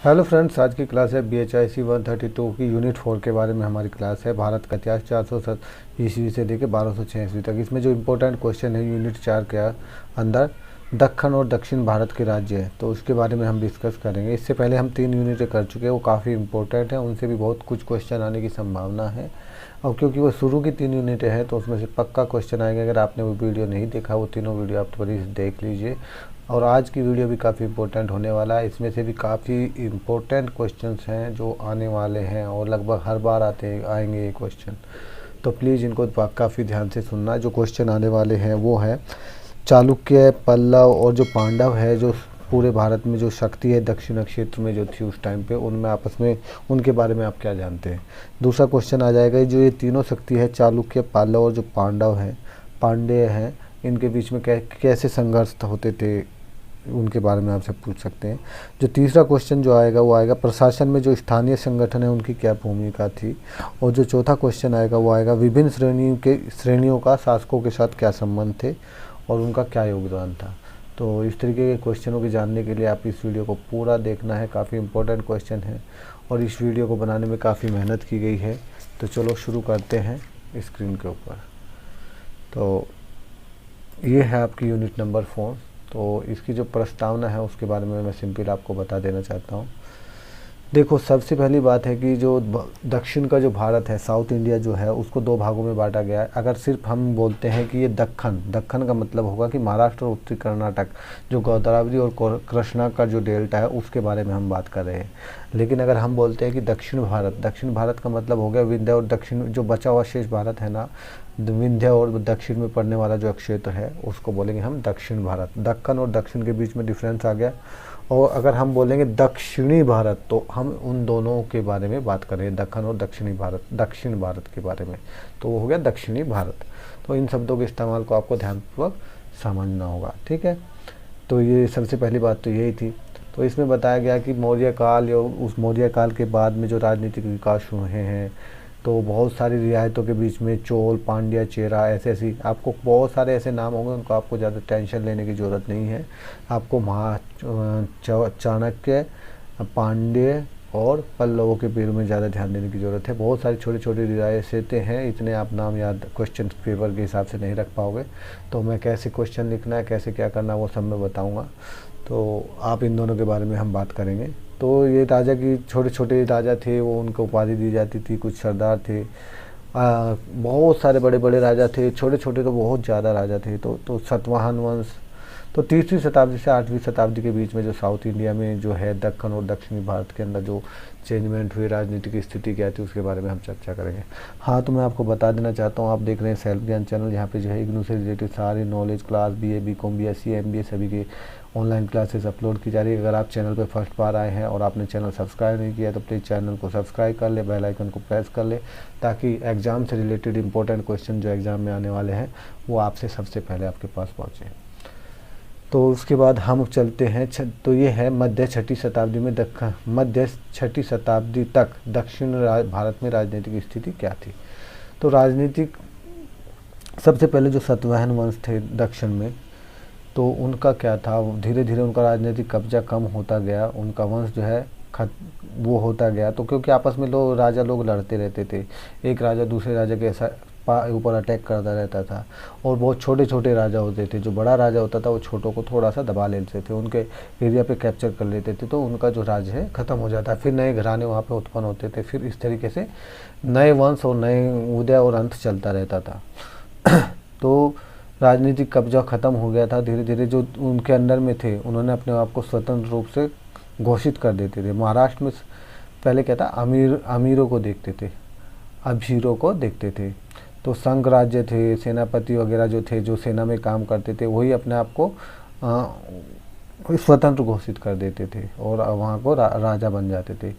Hello friends, आज की class है BHIC 132 की यूनिट 4 के बारे में हमारी क्लास है। भारत का इतिहास 407 ईस्वी से लेकर 1206 ईस्वी तक। इसमें जो इम्पोर्टेंट क्वेश्चन है यूनिट 4 के अंदर दक्षिण और दक्षिण भारत के राज्य हैं, तो उसके बारे में हम डिस्कस करेंगे। इससे पहले हम 3 यूनिटें कर चुके हैं, वो काफ़ी इंपॉर्टेंट है, उनसे भी बहुत कुछ क्वेश्चन आने की संभावना है। और क्योंकि वो शुरू की 3 यूनिटें हैं तो उसमें से पक्का क्वेश्चन आएंगे। अगर आपने वो वीडियो नहीं देखा, वो तीनों वीडियो आप प्लीज़ देख लीजिए। और आज की वीडियो भी काफ़ी इम्पोर्टेंट होने वाला है। इसमें से भी काफ़ी इम्पोर्टेंट क्वेश्चंस हैं जो आने वाले हैं और लगभग हर बार आएंगे ये क्वेश्चन, तो प्लीज़ इनको काफ़ी ध्यान से सुनना। जो क्वेश्चन आने वाले हैं वो है चालुक्य, पल्लव और जो पांडव है, जो पूरे भारत में जो शक्ति है दक्षिण क्षेत्र में जो थी उस टाइम पे, उनमें आपस में उनके बारे में आप क्या जानते हैं। दूसरा क्वेश्चन आ जाएगा, जो ये तीनों शक्ति है चालुक्य, पल्लव और जो पांडव हैं, पांड्य हैं, इनके बीच में कैसे संघर्ष होते थे, उनके बारे में आपसे पूछ सकते हैं। जो तीसरा क्वेश्चन जो आएगा वो आएगा प्रशासन में जो स्थानीय संगठन है उनकी क्या भूमिका थी। और जो चौथा क्वेश्चन आएगा वो आएगा विभिन्न श्रेणियों का शासकों के साथ क्या संबंध थे और उनका क्या योगदान था। तो इस तरीके के क्वेश्चनों को जानने के लिए आप इस वीडियो को पूरा देखना है। काफ़ी इंपॉर्टेंट क्वेश्चन है और इस वीडियो को बनाने में काफ़ी मेहनत की गई है। तो चलो शुरू करते हैं स्क्रीन के ऊपर। तो ये है आपकी यूनिट नंबर 4। तो इसकी जो प्रस्तावना है उसके बारे में मैं सिंपल आपको बता देना चाहता हूँ। देखो, सबसे पहली बात है कि जो दक्षिण का जो भारत है, साउथ इंडिया जो है, उसको 2 भागों में बांटा गया है। अगर सिर्फ हम बोलते हैं कि ये दक्खन का मतलब होगा कि महाराष्ट्र और उत्तरी कर्नाटक, जो गोदावरी और कृष्णा का जो डेल्टा है उसके बारे में हम बात कर रहे हैं। लेकिन अगर हम बोलते हैं कि दक्षिण भारत का मतलब हो गया विंध्य और दक्षिण, जो बचा हुआ शेष भारत है ना, विंध्य और दक्षिण में पड़ने वाला जो क्षेत्र है उसको बोलेंगे हम दक्षिण भारत। दक्कन और दक्षिण के बीच में डिफरेंस आ गया। और अगर हम बोलेंगे दक्षिणी भारत तो हम उन दोनों के बारे में बात करें, दक्कन और दक्षिण भारत के बारे में, तो वो हो गया दक्षिणी भारत। तो इन शब्दों के इस्तेमाल को आपको ध्यानपूर्वक समझना होगा, ठीक है। तो ये सबसे पहली बात तो यही थी। तो इसमें बताया गया कि मौर्य काल या उस मौर्य काल के बाद में जो राजनीतिक विकास हुए हैं, तो बहुत सारी रियायतों के बीच में चोल, पांड्या, चेरा, ऐसे आपको बहुत सारे ऐसे नाम होंगे, उनको आपको ज़्यादा टेंशन लेने की ज़रूरत नहीं है। आपको चाणक्य, पांड्य और पल्लवों के पेड़ में ज़्यादा ध्यान देने की ज़रूरत है। बहुत सारी छोटी छोटी रियायतें हैं, इतने आप नाम याद क्वेश्चन पेपर के हिसाब से नहीं रख पाओगे। तो मैं कैसे क्वेश्चन लिखना है, कैसे क्या करना, वो सब मैं बताऊँगा। तो आप इन दोनों के बारे में हम बात करेंगे। तो ये राजा की छोटे छोटे राजा थे, वो उनको उपाधि दी जाती थी। कुछ सरदार थे, बहुत सारे बड़े बड़े राजा थे, छोटे छोटे तो बहुत ज़्यादा राजा थे। तो सतवाहन वंश, तो 3वीं शताब्दी से 8वीं शताब्दी के बीच में जो साउथ इंडिया में जो है दक्कन और दक्षिणी भारत के अंदर जो चेंजमेंट हुई, राजनीतिक स्थिति क्या थी, उसके बारे में हम चर्चा करेंगे। हाँ, तो मैं आपको बता देना चाहता हूँ, आप देख रहे हैं सेल्फ ज्ञान चैनल, यहाँ पे जो है इग्नू से रिलेटेड सारी knowledge class, BA, BCom, BSc, MBA सभी के ऑनलाइन क्लासेस अपलोड की जा रही है। अगर आप चैनल पर फर्स्ट बार आए हैं और आपने चैनल सब्सक्राइब नहीं किया तो प्लीज़ चैनल को सब्सक्राइब कर ले, बेल आइकन को प्रेस कर ले, ताकि एग्ज़ाम से रिलेटेड इंपॉर्टेंट क्वेश्चन जो एग्ज़ाम में आने वाले हैं वो आपसे सबसे पहले आपके पास पहुँचे। तो उसके बाद हम चलते हैं। तो ये है मध्य 6वीं शताब्दी में मध्य 6वीं शताब्दी तक दक्षिण भारत में राजनीतिक स्थिति क्या थी। तो राजनीतिक, सबसे पहले जो सातवाहन वंश थे दक्षिण में, तो उनका क्या था, धीरे धीरे उनका राजनीतिक कब्जा कम होता गया, उनका वंश जो है वो होता गया। तो क्योंकि आपस में राजा लोग लड़ते रहते थे, एक राजा दूसरे राजा के ऐसा ऊपर अटैक करता रहता था। और बहुत छोटे छोटे राजा होते थे, जो बड़ा राजा होता था वो छोटों को थोड़ा सा दबा लेते थे, उनके एरिया पे कैप्चर कर लेते थे, तो उनका जो राज्य है ख़त्म हो जाता। फिर नए घराने वहाँ पे उत्पन्न होते थे। फिर इस तरीके से नए वंश और नए उदय और अंत चलता रहता था। तो राजनीतिक कब्जा ख़त्म हो गया था। धीरे धीरे जो उनके अंडर में थे उन्होंने अपने आप को स्वतंत्र रूप से घोषित कर देते थे। महाराष्ट्र में पहले क्या था, अमीरों को देखते थे, अभीरों को देखते थे। तो संघ राज्य थे, सेनापति वगैरह जो थे, जो सेना में काम करते थे, वही अपने आप को स्वतंत्र घोषित कर देते थे और वहाँ को राजा बन जाते थे।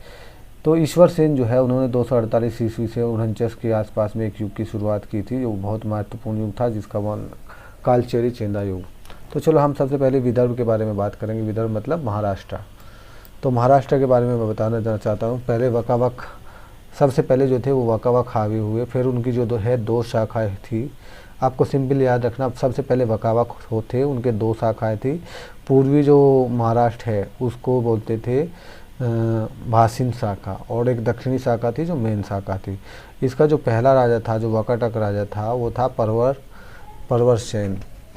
तो ईश्वर सेन जो है, उन्होंने 248 ईस्वी से 49 के आसपास में एक युग की शुरुआत की थी, जो बहुत महत्वपूर्ण युग था, जिसका कालचेरी चेंदा युग। तो चलो हम सबसे पहले विदर्भ के बारे में बात करेंगे। विदर्भ मतलब महाराष्ट्र। तो महाराष्ट्र के बारे में मैं बताना चाहता हूँ। पहले वकावक, सबसे पहले जो थे वो वकावक हावी हुए, फिर उनकी जो है 2 शाखाएँ थी। आपको सिंपल याद रखना, सबसे पहले वकावक थे, उनके 2 शाखाएँ थी। पूर्वी जो महाराष्ट्र है उसको बोलते थे भासिन शाखा, और एक दक्षिणी शाखा थी जो मेन शाखा थी। इसका जो पहला राजा था, जो वाकाटक राजा था, वो था परवरसेन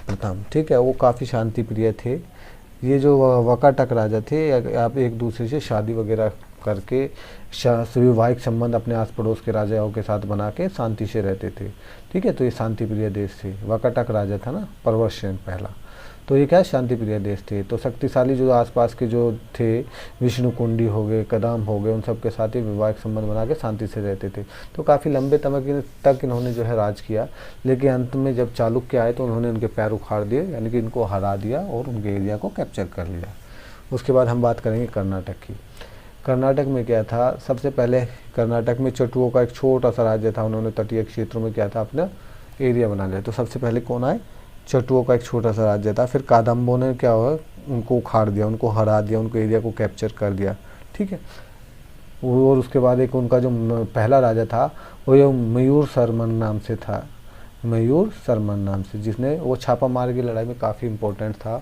प्रथम। ठीक है, वो काफ़ी शांति प्रिय थे। ये जो वाकाटक राजा थे, आप एक दूसरे से शादी वगैरह करके वैवाहिक संबंध अपने आस पड़ोस के राजाओं के साथ बना के शांति से रहते थे। ठीक है, तो ये शांति प्रिय देश थे। वाकाटक राजा था ना परवरसेन पहला, तो ये क्या शांति प्रिय देश थे। तो शक्तिशाली जो आसपास के जो थे, विष्णुकुंडी हो गए, कदम हो गए, उन सब के साथ ही वैवाहिक संबंध बना के शांति से रहते थे। तो काफ़ी लंबे समय तक इन्होंने जो है राज किया, लेकिन अंत में जब चालुक्य आए तो उन्होंने उनके पैर उखाड़ दिए, यानी कि इनको हरा दिया और उनके एरिया को कैप्चर कर लिया। उसके बाद हम बात करेंगे कर्नाटक की। कर्नाटक में क्या था, सबसे पहले कर्नाटक में चटुओं का एक छोटा सा राज्य था। उन्होंने तटीय क्षेत्रों में क्या था, अपना एरिया बना लिया। तो सबसे पहले कौन आए, चटुओं का एक छोटा सा राज्य था। फिर कादम्बों ने क्या हुआ, उनको उखाड़ दिया, उनको हरा दिया, उनको एरिया को कैप्चर कर दिया। ठीक है, और उसके बाद एक उनका जो पहला राजा था वो ये मयूर शर्मन नाम से था, मयूर शर्मन नाम से, जिसने वो छापा मार की लड़ाई में काफ़ी इम्पोर्टेंट था।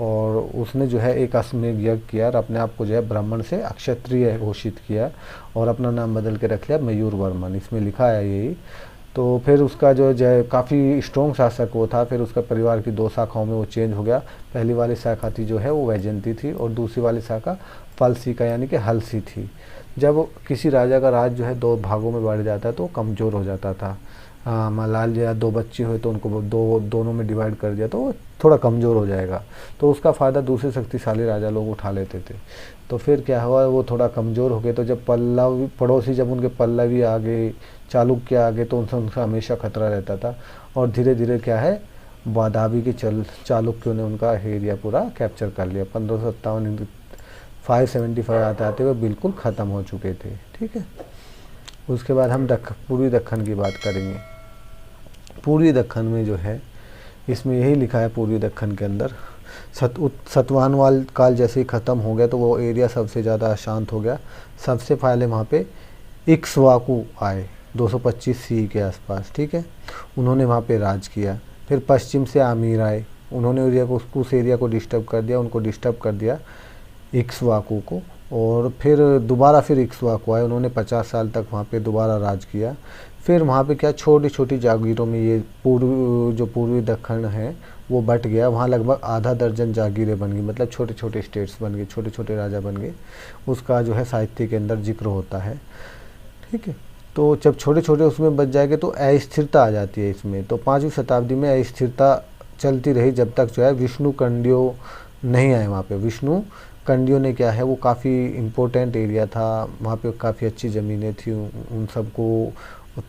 और उसने जो है एक अश्वमेध यज्ञ किया और अपने आप को जो है ब्राह्मण से अक्षत्रिय घोषित किया और अपना नाम बदल के रख लिया मयूर वर्मन, इसमें लिखा है यही। तो फिर उसका जो काफ़ी स्ट्रॉन्ग शासक वो था। फिर उसका परिवार की 2 शाखाओं में वो चेंज हो गया। पहली वाली शाखा थी जो है वो वैजयंती थी और दूसरी वाली शाखा फलसी का यानी कि हलसी थी। जब किसी राजा का राज जो है 2 भागों में बढ़ जाता है तो कमज़ोर हो जाता था। मलाल या 2 बच्चे हुए तो उनको दोनों में डिवाइड कर दिया तो थोड़ा कमज़ोर हो जाएगा, तो उसका फ़ायदा दूसरे शक्तिशाली राजा लोग उठा लेते थे। तो फिर क्या हुआ, वो थोड़ा कमज़ोर हो गए। तो जब पल्लवी पड़ोसी, जब उनके पल्लवी आ गए, चालुक्य आ गए, तो उनका हमेशा खतरा रहता था। और धीरे धीरे क्या है, बादामी के चालुक्यों ने उनका एरिया पूरा कैप्चर कर लिया। 1557 575 आते आते हुए बिल्कुल ख़त्म हो चुके थे। ठीक है, उसके बाद हम पूर्वी दक्कन की बात करेंगे। पूर्वी दक्कन में जो है, इसमें यही लिखा है पूर्वी दक्कन के अंदर, सतवाहन काल जैसे ही ख़त्म हो गया तो वो एरिया सबसे ज़्यादा अशांत हो गया। सबसे पहले वहाँ पे इक्ष्वाकु आए 225 सी के आसपास। ठीक है, उन्होंने वहाँ पे राज किया। फिर पश्चिम से आमीर आए, उन्होंने उस एरिया को डिस्टर्ब कर दिया, उनको डिस्टर्ब कर दिया इक्ष्वाकु को। और फिर दोबारा फिर इक्ष्वाकु आए, उन्होंने 50 साल तक वहाँ पे दोबारा राज किया। फिर वहाँ पे क्या, छोटी छोटी जागीरों में ये पूर्वी दक्कन है वो बट गया। वहाँ लगभग आधा दर्जन जागीरें बन गई, मतलब छोटे छोटे स्टेट्स बन गए, छोटे छोटे राजा बन गए। उसका जो है साहित्य के अंदर जिक्र होता है। ठीक है, तो जब छोटे छोटे उसमें बच जाएंगे तो अस्थिरता आ जाती है इसमें। तो 5वीं शताब्दी में अस्थिरता चलती रही जब तक जो है विष्णु कंडियो नहीं आए वहाँ पे। विष्णु कंडियों ने क्या है, वो काफ़ी इम्पोर्टेंट एरिया था, वहाँ पे काफ़ी अच्छी ज़मीनें थी उन सबको,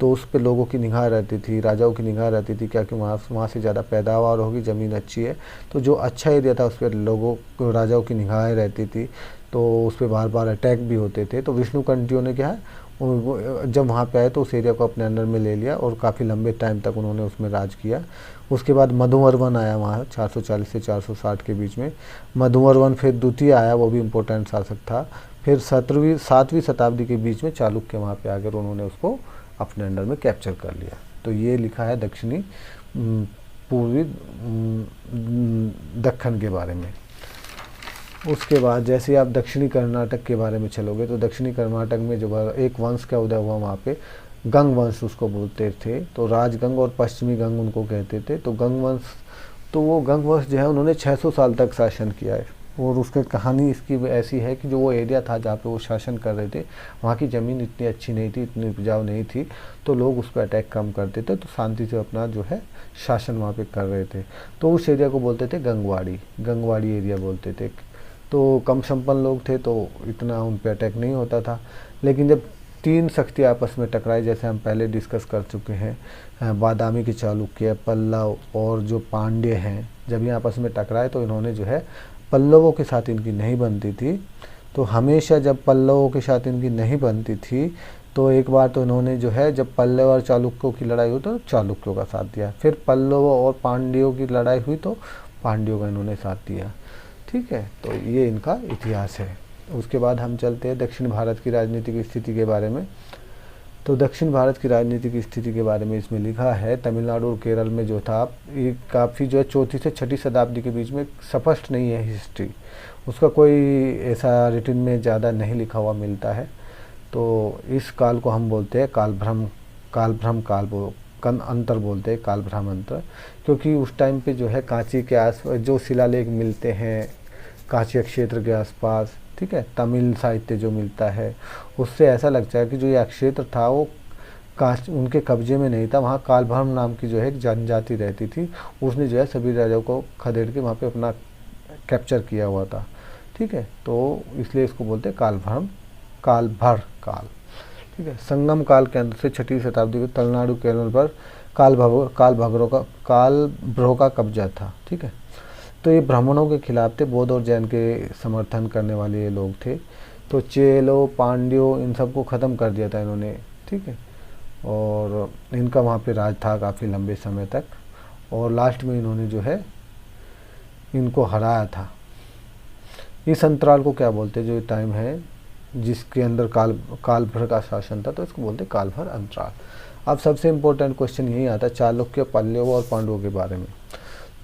तो उस पे लोगों की निगाह रहती थी, राजाओं की निगाह रहती थी, क्या कि वहाँ से ज़्यादा पैदावार होगी, ज़मीन अच्छी है। तो जो अच्छा एरिया था उस पर राजाओं की निगाहें रहती थी, तो उस पर बार बार अटैक भी होते थे। तो विष्णु कंडियों ने क्या है, जब वहाँ पे आए तो उस एरिया को अपने अंडर में ले लिया और काफ़ी लंबे टाइम तक उन्होंने उसमें राज किया। उसके बाद मधुवर्मन आया वहाँ 440 से 460 के बीच में। मधुवर्मन फिर द्वितीय आया, वो भी इम्पोर्टेंट शासक था। फिर 7वीं शताब्दी के बीच में चालुक्य वहाँ पे आकर उन्होंने उसको अपने अंडर में कैप्चर कर लिया। तो ये लिखा है दक्षिणी पूर्वी दक्कन के बारे में। उसके बाद जैसे आप दक्षिणी कर्नाटक के बारे में चलोगे तो दक्षिणी कर्नाटक में जो एक वंश का उदय हुआ वहाँ पे, गंग वंश उसको बोलते थे। तो राजगंग और पश्चिमी गंग उनको कहते थे। तो गंग वंश, तो वो गंग वंश जो है उन्होंने 600 साल तक शासन किया है। और उसकी कहानी इसकी ऐसी है कि जो वो एरिया था जहाँ पे वो शासन कर रहे थे, वहाँ की ज़मीन इतनी अच्छी नहीं थी, इतनी उपजाऊ नहीं थी, तो लोग उस पर अटैक कम करते थे, तो शांति से अपना जो है शासन वहाँ पे कर रहे थे। तो उस एरिया को बोलते थे गंगवाड़ी एरिया बोलते थे। तो कम संपन्न लोग थे तो इतना उन पर अटैक नहीं होता था। लेकिन जब 3 शक्ति आपस में टकराई, जैसे हम पहले डिस्कस कर चुके हैं, बादामी के चालुक्य, पल्लव और जो पांड्य हैं, जब ये आपस में टकराए तो इन्होंने जो है, पल्लवों के साथ इनकी नहीं बनती थी। तो हमेशा जब पल्लवों के साथ इनकी नहीं बनती थी तो एक बार तो इन्होंने जो है, जब पल्लव और चालुक्यों की लड़ाई हुई तो चालुक्यों का साथ दिया। फिर पल्लवों और पांड्यों की लड़ाई हुई तो पांड्यों का इन्होंने साथ दिया। ठीक है, तो ये इनका इतिहास है। उसके बाद हम चलते हैं दक्षिण भारत की राजनीतिक स्थिति के बारे में। तो तो दक्षिण भारत की राजनीतिक स्थिति के बारे में इसमें लिखा है, तमिलनाडु और केरल में जो था ये काफ़ी जो है 4वीं से 6वीं शताब्दी के बीच में स्पष्ट नहीं है हिस्ट्री, उसका कोई ऐसा रिटन में ज़्यादा नहीं लिखा हुआ मिलता है। तो इस काल को हम बोलते हैं कालभ्रम काल अंतर बोलते हैं, कालभ्रम अंतर, क्योंकि उस टाइम पे जो है कांची के आस जो शिलालेख मिलते हैं कांची क्षेत्र के आसपास, ठीक है, तमिल साहित्य जो मिलता है उससे ऐसा लगता है कि जो ये क्षेत्र था वो उनके कब्जे में नहीं था। वहाँ कालभ्रम नाम की जो है एक जनजाति रहती थी, उसने जो है सभी राजाओं को खदेड़ के वहाँ पे अपना कैप्चर किया हुआ था, ठीक है। तो इसलिए इसको बोलते हैं कालभर काल, ठीक है। संगम काल के अंत से 6वीं शताब्दी में तमिलनाडु केरल पर कालभ्रों का कब्जा था, ठीक है। तो ये ब्राह्मणों के खिलाफ थे, बौद्ध और जैन के समर्थन करने वाले ये लोग थे। तो चेलो पांड्यों इन सबको ख़त्म कर दिया था इन्होंने, ठीक है, और इनका वहाँ पे राज था काफ़ी लंबे समय तक, और लास्ट में इन्होंने जो है इनको हराया था। इस अंतराल को क्या बोलते हैं, जो टाइम है जिसके अंदर कालभर का शासन था, तो इसको बोलते हैं कालभर अंतराल। अब सबसे इम्पोर्टेंट क्वेश्चन यही आता है चालुक्य, पल्लव और पांडवों के बारे में।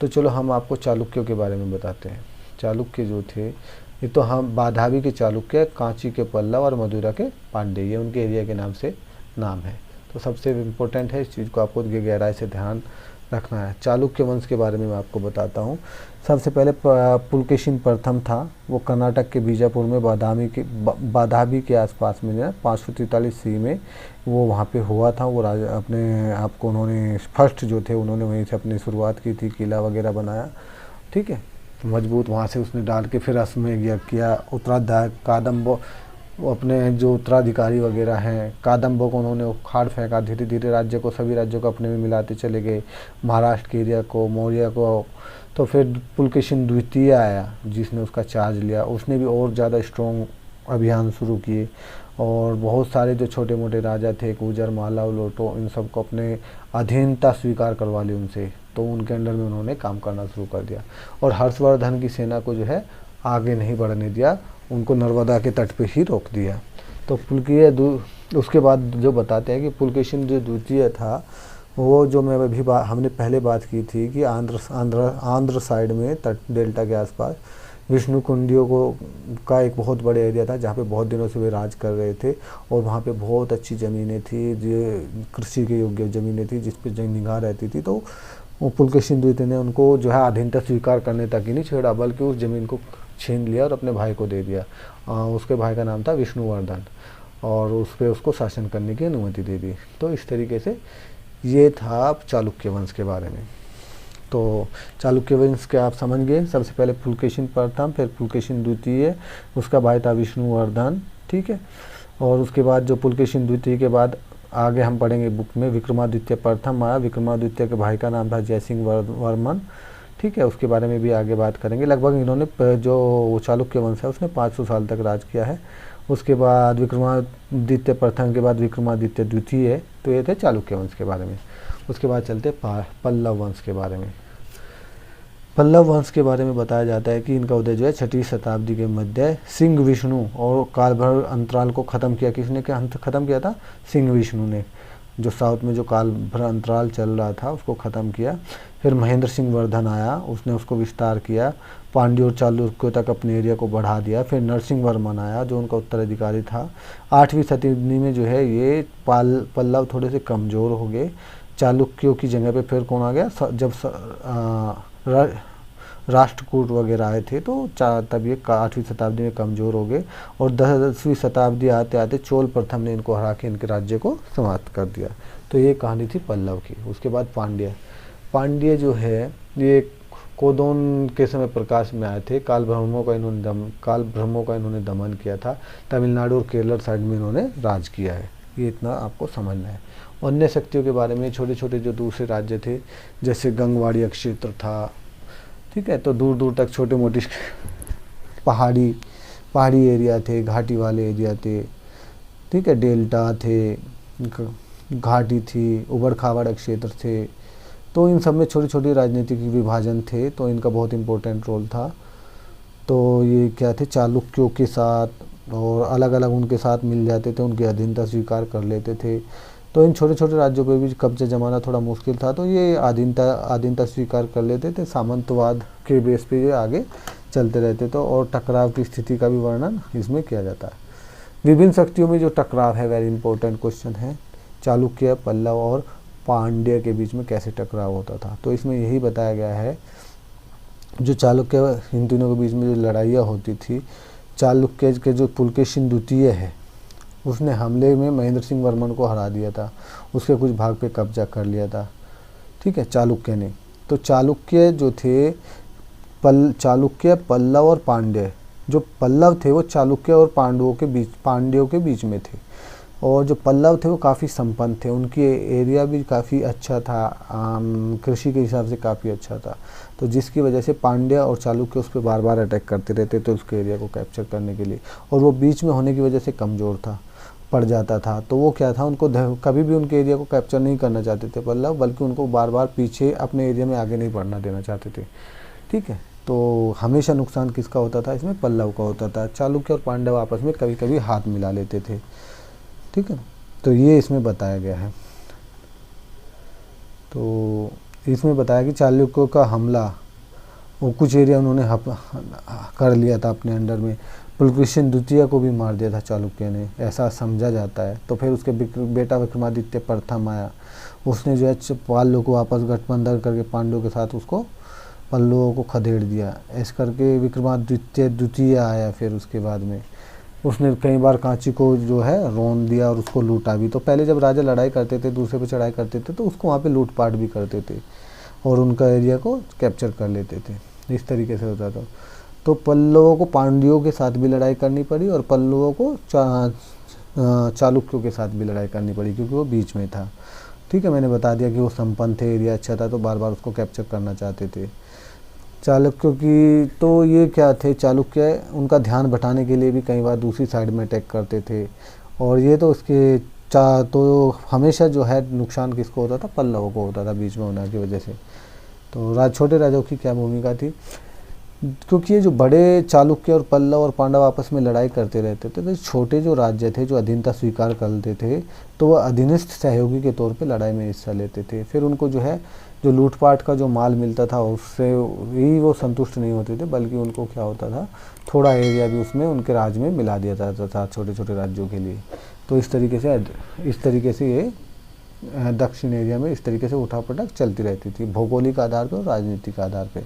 तो चलो हम आपको चालुक्यों के बारे में बताते हैं। चालुक्य जो थे ये तो हम बाधावी के चालुक्य, कांची के पल्लव और मदुरा के पांडे, ये उनके एरिया के नाम से नाम है। तो सबसे इम्पोर्टेंट है, इस चीज़ को आपको गहराई से ध्यान रखना है। चालुक्य वंश के बारे में मैं आपको बताता हूँ। सबसे पहले पुलकेशिन प्रथम था, वो कर्नाटक के बीजापुर में बाधावी के आसपास में 543 ईस्वी में वो वहाँ पे हुआ था। वो राजा अपने आप को उन्होंने फर्स्ट जो थे उन्होंने वहीं से अपनी शुरुआत की थी, किला वगैरह बनाया, ठीक है, मजबूत वहाँ से उसने डाल के फिर अश्वमेध किया। उत्तराधिकारी कादम्बो, वो अपने जो उत्तराधिकारी वगैरह हैं कादम्बों को उन्होंने उखाड़ फेंका, धीरे धीरे राज्य को, सभी राज्यों को अपने में मिलाते चले गए, महाराष्ट्र के एरिया को, मौर्य को। तो फिर पुलकेशिन द्वितीय आया जिसने उसका चार्ज लिया, उसने भी और ज़्यादा स्ट्रॉन्ग अभियान शुरू किए, और बहुत सारे जो छोटे मोटे राजा थे, गुजर, माला, लोटो, इन सबको अपने अधीनता स्वीकार करवा ली उनसे। तो उनके अंडर में उन्होंने काम करना शुरू कर दिया, और हर्षवर्धन की सेना को जो है आगे नहीं बढ़ने दिया, उनको नर्मदा के तट पे ही रोक दिया। तो उसके बाद जो बताते हैं कि पुलकेशिन जो द्वितीय था, वो जो मैं अभी हमने पहले बात की थी कि आंध्र साइड में तट डेल्टा के आसपास विष्णु कुंडियों का एक बहुत बड़े एरिया था जहाँ पे बहुत दिनों से वे राज कर रहे थे, और वहाँ पे बहुत अच्छी ज़मीनें थी, जो कृषि के योग्य ज़मीनें थी, जिस पे निगाह रहती थी। तो वो पुलकेशिन द्वितीय ने उनको जो है अधीनता स्वीकार करने तक ही नहीं छोड़ा, बल्कि उस ज़मीन को छीन लिया और अपने भाई को दे दिया। उसके भाई का नाम था विष्णुवर्धन, और उस पर उसको शासन करने की अनुमति दे दी। तो इस तरीके से ये था चालुक्य वंश के बारे में। तो चालुक्य वंश के आप समझ गए, सबसे पहले पुलकेशिन प्रथम, फिर पुलकेशिन द्वितीय, उसका भाई था विष्णुवर्धन, ठीक है। और उसके बाद जो पुलकेशिन द्वितीय के बाद आगे हम पढ़ेंगे बुक में विक्रमादित्य प्रथम आया, विक्रमादित्य के भाई का नाम था जयसिंह वर्मन, ठीक है, उसके बारे में भी आगे बात करेंगे। लगभग इन्होंने जो चालुक्य वंश है उसने 500 साल तक राज किया है। उसके बाद विक्रमादित्य प्रथम के बाद विक्रमादित्य द्वितीय, तो ये थे चालुक्य वंश के बारे में। उसके बाद चलते पल्लव वंश के बारे में। पल्लव वंश के बारे में बताया जाता है कि इनका उदय जो है 6वीं शताब्दी के मध्य सिंह विष्णु और कालभर अंतराल को ख़त्म किया। किसने ख़त्म किया था? सिंह विष्णु ने, जो साउथ में जो कालभर अंतराल चल रहा था उसको ख़त्म किया। फिर महेंद्र सिंह वर्धन आया, उसने उसको विस्तार किया, पांड्य और चालुक्यों तक अपने एरिया को बढ़ा दिया। फिर नरसिंह वर्मन आया जो उनका उत्तराधिकारी था। 8वीं शताब्दी में जो है ये पल्लव थोड़े से कमज़ोर हो गए। चालुक्यों की जगह पे फिर कौन आ गया? जब राष्ट्रकूट वगैरह आए थे तो तब ये 8वीं शताब्दी में कमज़ोर हो गए, और 10वीं शताब्दी आते आते चोल प्रथम ने इनको हरा के इनके राज्य को समाप्त कर दिया। तो ये कहानी थी पल्लव की। उसके बाद पांड्य जो है ये कोदोन के समय प्रकाश में आए थे। कालभ्रमों का इन्होंने दमन किया था। तमिलनाडु और केरल साइड में इन्होंने राज किया है। ये इतना आपको समझना है। अन्य शक्तियों के बारे में छोटे छोटे जो दूसरे राज्य थे, जैसे गंगवाड़ी क्षेत्र था, ठीक है, तो दूर दूर तक छोटे मोटे पहाड़ी एरिया थे, घाटी वाले एरिया थे, ठीक है, डेल्टा थे, घाटी थी, उबड़ खाबड़ क्षेत्र थे। तो इन सब में छोटी छोटी राजनीतिक विभाजन थे, तो इनका बहुत इम्पोर्टेंट रोल था। तो ये क्या थे, चालुक्यों के साथ और अलग अलग उनके साथ मिल जाते थे, उनकी अधीनता स्वीकार कर लेते थे। तो इन छोटे छोटे राज्यों पर भी कब्जा जमाना थोड़ा मुश्किल था, तो ये अधीनता स्वीकार कर लेते थे। सामंतवाद के बेस पे ये आगे चलते रहते थे और टकराव की स्थिति का भी वर्णन इसमें किया जाता है। विभिन्न शक्तियों में जो टकराव है, वेरी इंपॉर्टेंट क्वेश्चन है, चालुक्य, पल्लव और पांड्य के बीच में कैसे टकराव होता था। तो इसमें यही बताया गया है, जो चालुक्य इन तीनों के बीच में जो लड़ाइयाँ होती थी, चालुक्य के जो पुलकेशिन द्वितीय है उसने हमले में महेंद्र सिंह वर्मन को हरा दिया था, उसके कुछ भाग पे कब्जा कर लिया था, ठीक है, चालुक्य ने। तो चालुक्य जो थे, चालुक्य, पल्लव और पांड्य, जो पल्लव थे वो चालुक्य और पांड्यों के बीच में थे, और जो पल्लव थे वो काफ़ी संपन्न थे, उनकी एरिया भी काफ़ी अच्छा था, कृषि के हिसाब से काफ़ी अच्छा था। तो जिसकी वजह से पांड्या और चालुक्य उस पर बार बार अटैक करते रहते थे उसके एरिया को कैप्चर करने के लिए, और वो बीच में होने की वजह से कमज़ोर था, पड़ जाता था। तो वो क्या था, उनको कभी भी उनके एरिया को कैप्चर नहीं करना चाहते थे पल्लव, बल्कि उनको बार बार पीछे अपने एरिया में आगे नहीं बढ़ना देना चाहते थे, ठीक है। तो हमेशा नुकसान किसका होता था, इसमें पल्लव का होता था। चालुक्य और पांडव आपस में कभी कभी हाथ मिला लेते थे, ठीक है। तो ये इसमें बताया गया है। तो इसमें बताया कि चालुक्यों का हमला, वो कुछ एरिया उन्होंने कर लिया था अपने अंडर में, पुलकेशिन द्वितीय को भी मार दिया था चालुक्य ने, ऐसा समझा जाता है। तो फिर उसके बेटा विक्रमादित्य प्रथम आया, उसने जो है पाल को वापस गठबंधन करके पांडवों के साथ उसको पल्लवों को खदेड़ दिया। ऐसे करके विक्रमादित्य द्वितीय आया, फिर उसके बाद में उसने कई बार कांची को जो है रोन दिया और उसको लूटा भी। तो पहले जब राजा लड़ाई करते थे, दूसरे पे चढ़ाई करते थे, तो उसको वहाँ पे लूटपाट भी करते थे और उनका एरिया को कैप्चर कर लेते थे, इस तरीके से होता था। तो पल्लवों को पांड्यों के साथ भी लड़ाई करनी पड़ी और पल्लवों को चालुक्यों के साथ भी लड़ाई करनी पड़ी, क्योंकि वो बीच में था, ठीक है। मैंने बता दिया कि वो संपन्न थे, एरिया अच्छा था, तो बार बार उसको कैप्चर करना चाहते थे। चालुक्यों की तो ये क्या थे, चालुक्य उनका ध्यान भटाने के लिए भी कई बार दूसरी साइड में अटैक करते थे, और ये तो उसके तो हमेशा जो है नुकसान किसको होता था, पल्लवों को होता था बीच में होने की वजह से। तो छोटे राजाओं की क्या भूमिका थी, क्योंकि ये जो बड़े चालुक्य और पल्लव और पांडव आपस में लड़ाई करते रहते थे, तो छोटे जो राज्य थे जो अधीनता स्वीकार करते थे, तो वह अधीनस्थ सहयोगी के तौर पे लड़ाई में हिस्सा लेते थे। फिर उनको जो है जो लूटपाट का जो माल मिलता था उससे ही वो संतुष्ट नहीं होते थे, बल्कि उनको क्या होता था, थोड़ा एरिया भी उसमें उनके राज्य में मिला दिया जाता था छोटे छोटे राज्यों के लिए। तो इस तरीके से ये दक्षिण एरिया में इस तरीके से उठापटक चलती रहती थी, भौगोलिक आधार पर और राजनीतिक आधार पर,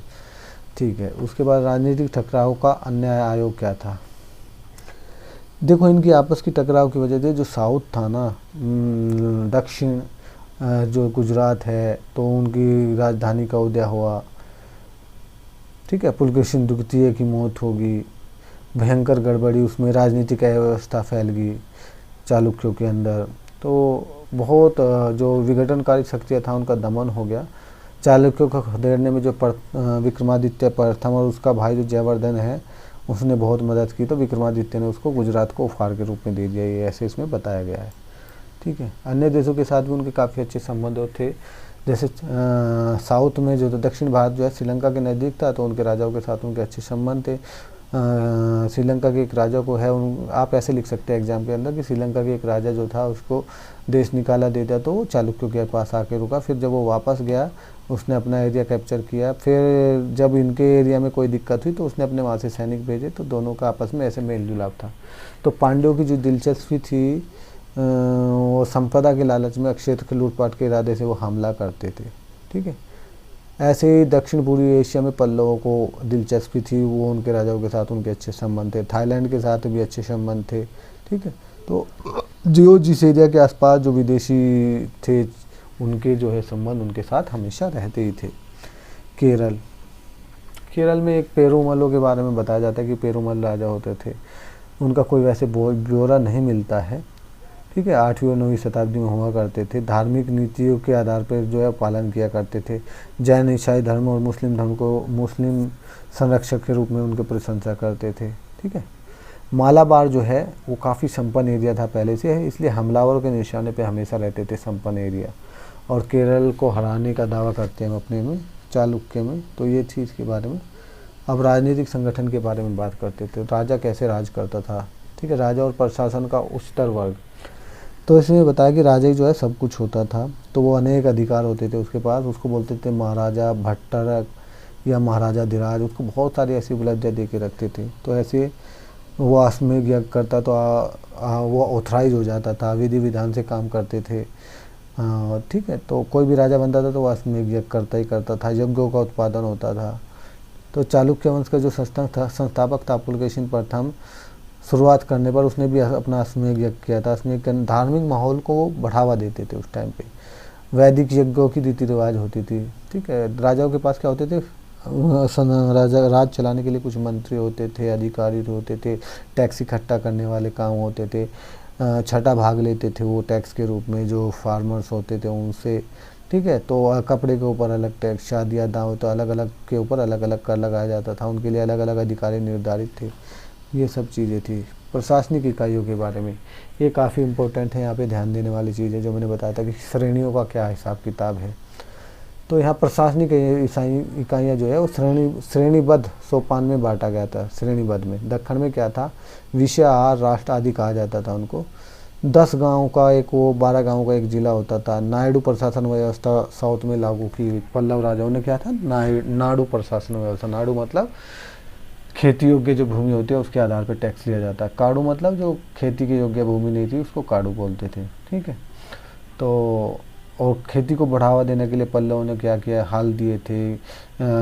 ठीक है। उसके बाद राजनीतिक टकराव का अन्य आयोग क्या था। देखो, इनकी आपस की टकराव की वजह से जो साउथ था ना, दक्षिण जो गुजरात है, तो उनकी राजधानी का उदय हुआ, ठीक है। पुलकेशिन द्वितीय की मौत होगी, भयंकर गड़बड़ी, उसमें राजनीतिक अव्यवस्था फैल गई चालुक्यों के अंदर। तो बहुत जो विघटनकारी शक्तियाँ था उनका दमन हो गया। चालुक्यों को खदेड़ने में जो विक्रमादित्य प्रथम और उसका भाई जो जयवर्धन है उसने बहुत मदद की, तो विक्रमादित्य ने उसको गुजरात को उपहार के रूप में दे दिया, ये ऐसे इसमें बताया गया है, ठीक है। अन्य देशों के साथ भी उनके काफ़ी अच्छे संबंध थे, जैसे साउथ में जो दक्षिण भारत जो है श्रीलंका के नज़दीक था, तो उनके राजाओं के साथ उनके अच्छे संबंध थे। श्रीलंका के एक राजा को है, आप ऐसे लिख सकते हैं एग्जाम के अंदर कि श्रीलंका के एक राजा जो था उसको देश निकाला दे दिया, तो वो चालुक्यों के पास आके रुका। फिर जब वो वापस गया उसने अपना एरिया कैप्चर किया। फिर जब इनके एरिया में कोई दिक्कत हुई तो उसने अपने वहाँ से सैनिक भेजे, तो दोनों का आपस में ऐसे मेल जुलाप था। तो पांड्यों की जो दिलचस्पी थी वो संपदा के लालच में क्षेत्र के लूटपाट के इरादे से वो हमला करते थे, ठीक है। ऐसे ही दक्षिण पूर्वी एशिया में पल्लवों को दिलचस्पी थी, वो उनके राजाओं के साथ उनके अच्छे संबंध थे, थाईलैंड के साथ भी अच्छे संबंध थे, ठीक है। तो जो जिस एरिया के आसपास जो विदेशी थे उनके जो है संबंध उनके साथ हमेशा रहते ही थे। केरल में एक पेरुमलों के बारे में बताया जाता है कि पेरुमल राजा होते थे, उनका कोई वैसे ब्यौरा नहीं मिलता है, ठीक है। 8वीं और 9वीं शताब्दी में हुआ करते थे, धार्मिक नीतियों के आधार पर जो है पालन किया करते थे। जैन, ईसाई धर्म और मुस्लिम धर्म को मुस्लिम संरक्षक के रूप में उनके प्रशंसा करते थे, ठीक है। मालाबार जो है वो काफ़ी संपन्न एरिया था पहले से है, इसलिए हमलावरों के निशाने पे हमेशा रहते थे संपन्न एरिया, और केरल को हराने का दावा करते हैं अपने में चालुक्य में। तो ये थी इसके बारे में। अब राजनीतिक संगठन के बारे में बात करते थे, राजा कैसे राज करता था, ठीक है, राजा और प्रशासन का उच्चतर वर्ग। तो इसमें बताया कि राजा जो है सब कुछ होता था, तो वो अनेक अधिकार होते थे उसके पास, उसको बोलते थे महाराजा भट्टरक या महाराजा धीराज, उसको बहुत सारी ऐसी उपलब्धियाँ दे के रखते थे। तो ऐसे वो अश्वमेध यज्ञ करता तो वो ऑथराइज हो जाता था, विधि विधान से काम करते थे, ठीक है। तो कोई भी राजा बनता था तो वो अश्वमेध यज्ञ करता ही करता था, यज्ञों का उत्पादन होता था। तो चालुक्य वंश का जो संस्थापक था पुलकेशिन प्रथम, शुरुआत करने पर उसने भी अपना अश्वमेध यज्ञ किया था। अश्वमेध के धार्मिक माहौल को बढ़ावा देते थे उस टाइम पे, वैदिक यज्ञों की रीति रिवाज होती थी, ठीक है। राजाओं के पास क्या होते थे, राज चलाने के लिए कुछ मंत्री होते थे, अधिकारी होते थे, टैक्स इकट्ठा करने वाले काम होते थे, छठा भाग लेते थे वो टैक्स के रूप में जो फार्मर्स होते थे उनसे, ठीक है। तो कपड़े के ऊपर अलग टैक्स, शादियाँ दाव तो अलग अलग के ऊपर अलग अलग कर लगाया जाता था, उनके लिए अलग अलग अधिकारी निर्धारित थे। ये सब चीज़ें थी। प्रशासनिक इकाइयों के बारे में ये काफ़ी इम्पोर्टेंट है, यहाँ पे ध्यान देने वाली चीज़ है, जो मैंने बताया था कि श्रेणियों का क्या हिसाब किताब है। तो यहाँ प्रशासनिक इकाइयाँ जो है वो श्रेणीबद्ध सोपान में बांटा गया था। श्रेणीबद्ध में दक्षिण में क्या था, विषय, आहार, राष्ट्र आदि कहा जाता था उनको। 10 गांव का एक वो 12 गांव का एक जिला होता था। नायडू प्रशासन व्यवस्था साउथ में लागू की पल्लव राजाओं ने, क्या था, नाडु प्रशासन व्यवस्था। नाडु मतलब खेती योग्य जो भूमि होती है उसके आधार पर टैक्स लिया जाता है। काडू मतलब जो खेती की योग्य भूमि नहीं थी उसको काडू बोलते थे, ठीक है। तो और खेती को बढ़ावा देने के लिए पल्लवों ने क्या किया, हल दिए थे,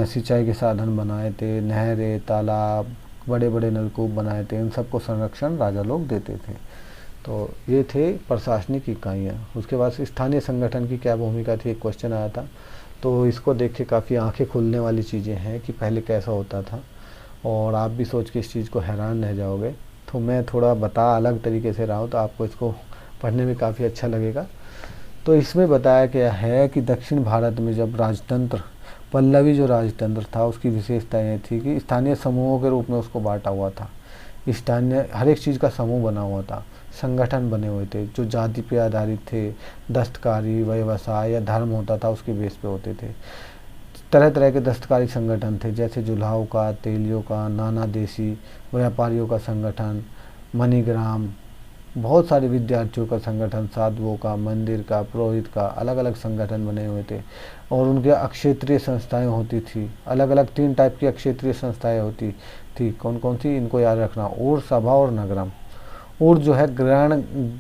सिंचाई के साधन बनाए थे, नहरें, तालाब, बड़े बड़े नलकूप बनाए थे, इन सबको संरक्षण राजा लोग देते थे। तो ये थे प्रशासनिक इकाइयाँ। उसके बाद स्थानीय संगठन की क्या भूमिका थी, एक क्वेश्चन आया था, तो इसको देख के काफ़ी आँखें खुलने वाली चीज़ें हैं कि पहले कैसा होता था, और आप भी सोच के इस चीज़ को हैरान रह जाओगे। तो मैं थोड़ा बता अलग तरीके से रहा हूँ, तो आपको इसको पढ़ने में काफ़ी अच्छा लगेगा। तो इसमें बताया गया है कि दक्षिण भारत में जब राजतंत्र, पल्लवी जो राजतंत्र था उसकी विशेषता ये थी कि स्थानीय समूहों के रूप में उसको बांटा हुआ था। स्थानीय हर एक चीज़ का समूह बना हुआ था, संगठन बने हुए थे जो जाति पे आधारित थे, दस्तकारी, व्यवसाय या धर्म होता था उसके बेस पे होते थे। तरह तरह के दस्तकारी संगठन थे, जैसे जुल्हाओं का, तेलियों का, नाना देशी, व्यापारियों का संगठन, मणिग्राम, बहुत सारे विद्यार्थियों का संगठन, साधुओं का, मंदिर का, पुरोहित का, अलग अलग संगठन बने हुए थे। और उनके अक्षेत्रीय संस्थाएं होती थी, अलग अलग 3 टाइप की अक्षेत्रीय संस्थाएं होती थी। कौन कौन सी, इनको याद रखना, ऊर, सभा और नगरम। ऊर जो है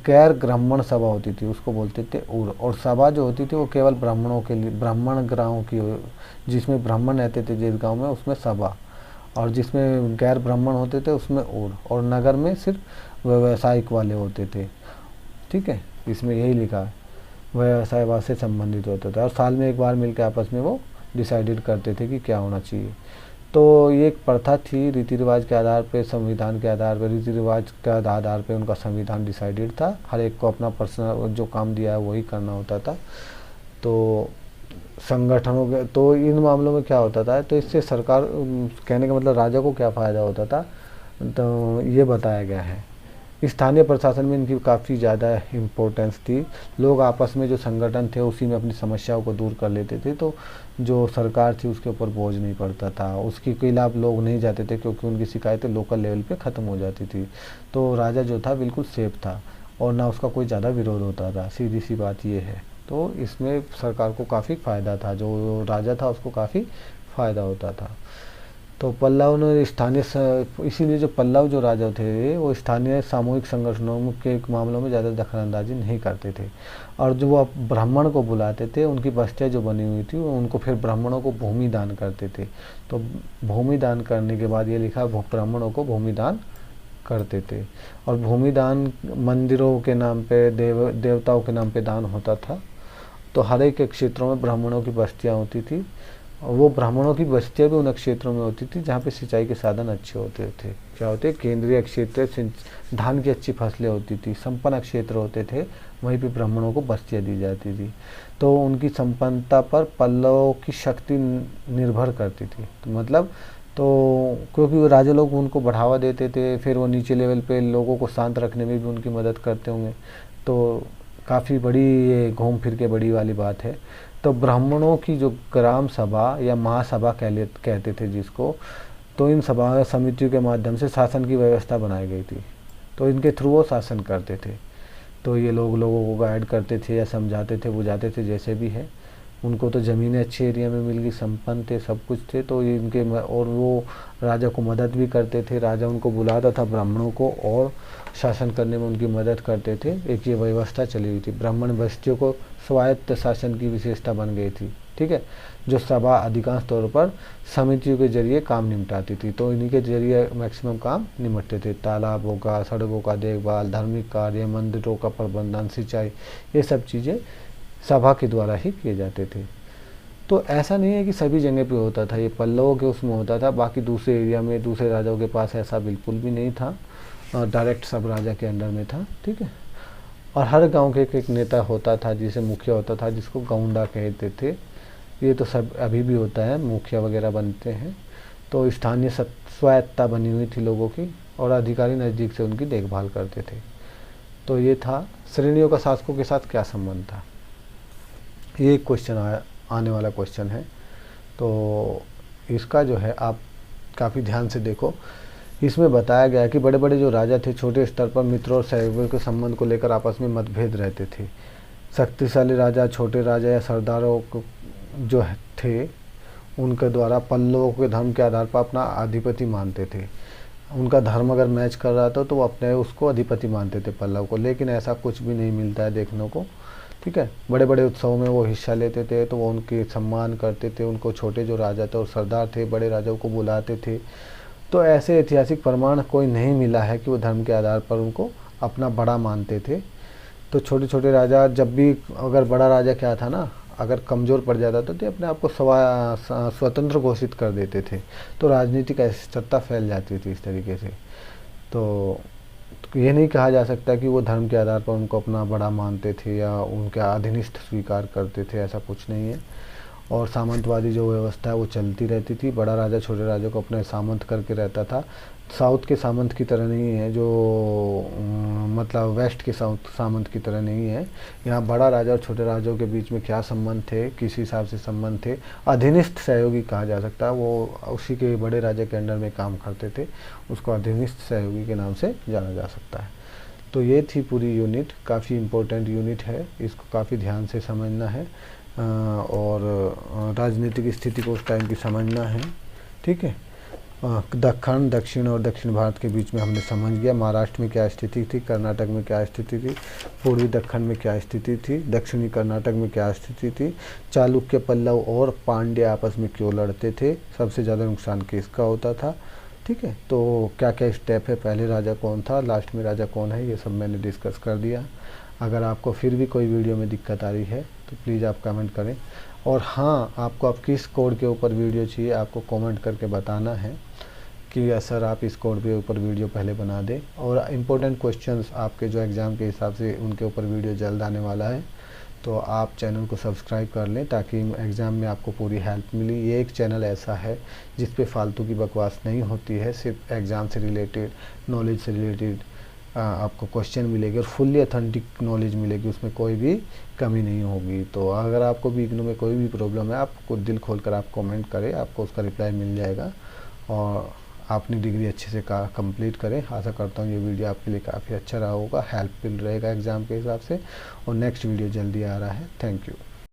गैर ब्राह्मण सभा होती थी, उसको बोलते थे ऊर। और सभा जो होती थी वो केवल ब्राह्मणों के लिए, ब्राह्मण गाँव की, जिसमें ब्राह्मण रहते थे जिस गाँव में, उसमें सभा, और जिसमें गैर ब्राह्मण होते थे उसमें ऊर, और नगर में सिर्फ व्यवसायिक वाले होते थे, ठीक है। इसमें यही लिखा है, व्यवसायवाद से संबंधित होते थे, और साल में एक बार मिलकर आपस में वो डिसाइडेड करते थे कि क्या होना चाहिए। तो ये एक प्रथा थी, रीति रिवाज के आधार पे, संविधान के आधार पे, रीति रिवाज के आधार पे उनका संविधान डिसाइडेड था। हर एक को अपना पर्सनल जो काम दिया है वही करना होता था। तो संगठनों के, तो इन मामलों में क्या होता था, तो इससे सरकार, कहने का मतलब राजा को क्या फ़ायदा होता था, तो ये बताया गया है। स्थानीय प्रशासन में इनकी काफ़ी ज़्यादा इम्पोर्टेंस थी। लोग आपस में जो संगठन थे उसी में अपनी समस्याओं को दूर कर लेते थे, तो जो सरकार थी उसके ऊपर बोझ नहीं पड़ता था, उसके खिलाफ लोग नहीं जाते थे, क्योंकि उनकी शिकायतें लोकल लेवल पे ख़त्म हो जाती थी। तो राजा जो था बिल्कुल सेफ था, और ना उसका कोई ज़्यादा विरोध होता था, सीधी सी बात ये है। तो इसमें सरकार को काफ़ी फ़ायदा था, जो राजा था उसको काफ़ी फ़ायदा होता था। तो पल्लव ने स्थानीय इसीलिए जो पल्लव जो राजा थे वो स्थानीय सामूहिक संगठनों के मामलों में ज़्यादा दखलंदाजी नहीं करते थे। और जो वो ब्राह्मण को बुलाते थे, उनकी बस्तियाँ जो बनी हुई थी उनको फिर ब्राह्मणों को भूमि दान करते थे। तो भूमि दान करने के बाद ये लिखा, ब्राह्मणों को भूमि दान करते थे। और भूमि दान मंदिरों के नाम पे, देवताओं के नाम पे दान होता था। तो हर एक क्षेत्रों में ब्राह्मणों की बस्तियाँ होती थी, और वो ब्राह्मणों की बस्तियाँ भी उन क्षेत्रों में होती थी जहाँ पे सिंचाई के साधन अच्छे होते थे। क्या होते, केंद्रीय क्षेत्र, धान की अच्छी फसलें होती थी, संपन्न क्षेत्र होते थे, वहीं पे ब्राह्मणों को बस्तियाँ दी जाती थी। तो उनकी संपन्नता पर पल्लवों की शक्ति निर्भर करती थी। तो मतलब, तो क्योंकि वो राजा लोग उनको बढ़ावा देते थे, फिर वो नीचे लेवल पे लोगों को शांत रखने में भी उनकी मदद करते होंगे। तो काफ़ी बड़ी, ये घूम फिर के बड़ी वाली बात है। तो ब्राह्मणों की जो ग्राम सभा या महासभा कहते थे जिसको, तो इन सभा समितियों के माध्यम से शासन की व्यवस्था बनाई गई थी। तो इनके थ्रू वो शासन करते थे। तो ये लोगों को गाइड करते थे या समझाते थे, बुझाते थे, जैसे भी है। उनको तो ज़मीनें अच्छे एरिया में मिल गई, संपन्न थे, सब कुछ थे। तो ये इनके और वो राजा को मदद भी करते थे। राजा उनको बुलाता था ब्राह्मणों को और शासन करने में उनकी मदद करते थे। एक ये व्यवस्था चली हुई थी। ब्राह्मण बस्तियों को स्वायत्त शासन की विशेषता बन गई थी, ठीक है, जो सभा अधिकांश तौर पर समितियों के जरिए काम निपटाती थी। तो इन्हीं के जरिए मैक्सिमम काम निपटते थे। तालाबों का, सड़कों का देखभाल, धार्मिक कार्य, मंदिरों का प्रबंधन, सिंचाई, ये सब चीज़ें सभा के द्वारा ही किए जाते थे। तो ऐसा नहीं है कि सभी जगह पे होता था, ये पल्लवों के उसमें होता था, बाकी दूसरे एरिया में दूसरे राजाओं के पास ऐसा बिल्कुल भी नहीं था। डायरेक्ट सब राजा के अंडर में था, ठीक है। और हर गांव के एक नेता होता था, जिसे मुखिया होता था, जिसको गौंडा कहते थे। ये तो सब अभी भी होता है, मुखिया वगैरह बनते हैं। तो स्थानीय स्वायत्तता बनी हुई थी लोगों की, और अधिकारी नज़दीक से उनकी देखभाल करते थे। तो ये था श्रेणियों का शासकों के साथ क्या संबंध था। ये एक क्वेश्चन आने वाला क्वेश्चन है। तो इसका जो है आप काफ़ी ध्यान से देखो। इसमें बताया गया है कि बड़े बड़े जो राजा थे, छोटे स्तर पर मित्रों और सहयोगियों के संबंध को लेकर आपस में मतभेद रहते थे। शक्तिशाली राजा छोटे राजा या सरदारों को जो थे, उनके द्वारा पल्लवों के धर्म के आधार पर अपना अधिपति मानते थे। उनका धर्म अगर मैच कर रहा था तो वो अपने उसको अधिपति मानते थे, पल्लव को। लेकिन ऐसा कुछ भी नहीं मिलता है देखने को, ठीक है। बड़े बड़े उत्सवों में वो हिस्सा लेते थे, तो वो उनके सम्मान करते थे। उनको छोटे जो राजा थे और सरदार थे, बड़े राजाओं को बुलाते थे। तो ऐसे ऐतिहासिक प्रमाण कोई नहीं मिला है कि वो धर्म के आधार पर उनको अपना बड़ा मानते थे। तो छोटे छोटे राजा, जब भी अगर बड़ा राजा क्या था ना, अगर कमज़ोर पड़ जाता था तो अपने आप को स्वतंत्र घोषित कर देते थे। तो राजनीतिक अस्थिरता फैल जाती थी इस तरीके से। तो ये नहीं कहा जा सकता कि वो धर्म के आधार पर उनको अपना बड़ा मानते थे या उनके अधीनस्थ स्वीकार करते थे, ऐसा कुछ नहीं है। और सामंतवादी जो व्यवस्था है वो चलती रहती थी। बड़ा राजा छोटे राजा को अपने सामंत करके रहता था। साउथ के सामंत की तरह नहीं है, जो मतलब वेस्ट के सामंत की तरह नहीं है। यहाँ बड़ा राजा और छोटे राजाओं के बीच में क्या संबंध थे, किस हिसाब से संबंध थे, अधीनस्थ सहयोगी कहा जा सकता है। वो उसी के बड़े राजा के अंडर में काम करते थे, उसको अधीनस्थ सहयोगी के नाम से जाना जा सकता है। तो ये थी पूरी यूनिट, काफ़ी इम्पोर्टेंट यूनिट है, इसको काफ़ी ध्यान से समझना है और राजनीतिक स्थिति को उस टाइम की समझना है, ठीक है। दक्षिण और दक्षिण भारत के बीच में हमने समझ गया। महाराष्ट्र में क्या स्थिति थी, कर्नाटक में क्या स्थिति थी, पूर्वी दक्कन में क्या स्थिति थी, दक्षिणी कर्नाटक में क्या स्थिति थी, चालुक्य, पल्लव और पांड्य आपस में क्यों लड़ते थे, सबसे ज़्यादा नुकसान किसका होता था, ठीक है। तो क्या क्या स्टेप है, पहले राजा कौन था, लास्ट में राजा कौन है, ये सब मैंने डिस्कस कर दिया। अगर आपको फिर भी कोई वीडियो में दिक्कत आ रही है तो प्लीज़ आप कमेंट करें। और हाँ, आपको आप किस कोड के ऊपर वीडियो चाहिए आपको कमेंट करके बताना है कि सर आप इस कोड के ऊपर वीडियो पहले बना दें। और इम्पोर्टेंट क्वेश्चंस आपके जो एग्ज़ाम के हिसाब से उनके ऊपर वीडियो जल्द आने वाला है, तो आप चैनल को सब्सक्राइब कर लें ताकि एग्ज़ाम में आपको पूरी हेल्प मिली। ये एक चैनल ऐसा है जिस पे फालतू की बकवास नहीं होती है, सिर्फ एग्ज़ाम से रिलेटेड, नॉलेज से रिलेटेड आपको क्वेश्चन मिलेगी और फुल्ली ऑथेंटिक नॉलेज मिलेगी, उसमें कोई भी कमी नहीं होगी। तो अगर आपको भी इग्नू में कोई भी प्रॉब्लम है, आपको दिल खोल कर आप कमेंट करें, आपको उसका रिप्लाई मिल जाएगा और आप अपनी डिग्री अच्छे से कंप्लीट करें। आशा करता हूँ ये वीडियो आपके लिए काफ़ी अच्छा रहा होगा, हेल्पफुल रहेगा एग्ज़ाम के हिसाब से। और नेक्स्ट वीडियो जल्दी आ रहा है। Thank you.